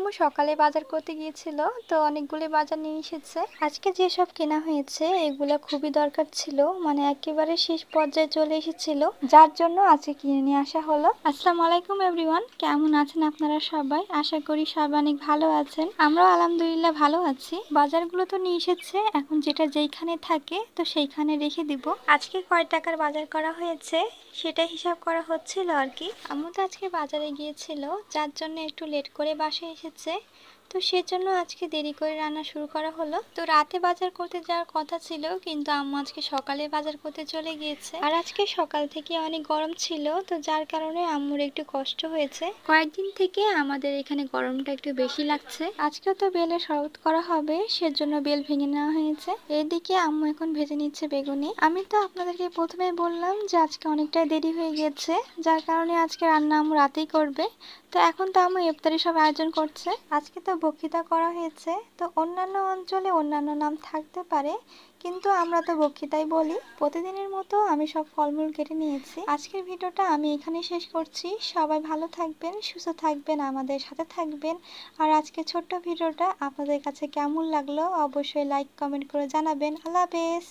আম্মু সকালে বাজার করতে গিয়েছিল, তো অনেকগুলি বাজার নিয়ে এসেছে। আজকে যেসব কেনা হয়েছে এগুলো খুবই দরকার ছিল, মানে একেবারে শেষ পর্যায়ে চলে এসেছিল, যার জন্য আজকে কিনে নিয়ে আসা হলো। আসসালামু আলাইকুম এভরিওয়ান, কেমন আছেন আপনারা সবাই? আশা করি সবাই অনেক ভালো আছেন। আমরাও আলহামদুলিল্লাহ ভালো আছি। বাজারগুলো তো নিয়ে এসেছে, এখন যেটা যেইখানে থাকে তো সেইখানে রেখে দিব। আজকে কয় টাকার বাজার করা হয়েছে সেটা হিসাব করা হচ্ছিল আর কি। আম্মু তো আজকে বাজারে গিয়েছিল, যার জন্য একটু লেট করে বাসায় এসেছে, তো সেজন্য আজকে দেরি করে রান্না শুরু করা হলো। তো রাতে বাজার করতে যাওয়ার কথা ছিল, কিন্তু আম্মু আজকে সকালে বাজার করতে চলে গিয়েছে। আর আজকে সকাল থেকে অনেক গরম ছিল, তো যার কারণে আম্মুর একটু কষ্ট হয়েছে। কয়েকদিন থেকে আমাদের এখানে গরমটা একটু বেশি লাগছে। আজকেও তো বেলের শরবত করা হবে, সেজন্য বেল ভেঙে নেওয়া হয়েছে। এদিকে আম্মু এখন ভেজে নিচ্ছে বেগুনি। আমি তো আপনাদেরকে প্রথমে বললাম যে আজকে অনেকটাই দেরি হয়ে গেছে, যার কারণে আজকে রান্না আম্মু রাতেই করবে। তো এখন তো আম্মু ইফতারি সব আয়োজন করছে। আজকে তো বক্তৃতা করা হয়েছে, তো অন্যান্য অঞ্চলে অন্যান্য নাম থাকতে পারে, কিন্তু আমরা তো বক্তৃতাই বলি। প্রতিদিনের মতো আমি সব ফলমূল কেটে নিয়েছি। আজকের ভিডিওটা আমি এখানে শেষ করছি। সবাই ভালো থাকবেন, সুস্থ থাকবেন, আমাদের সাথে থাকবেন। আর আজকে ছোট্ট ভিডিওটা আপনাদের কাছে কেমন লাগলো অবশ্যই লাইক কমেন্ট করে জানাবেন। আল্লাহ হাফেজ।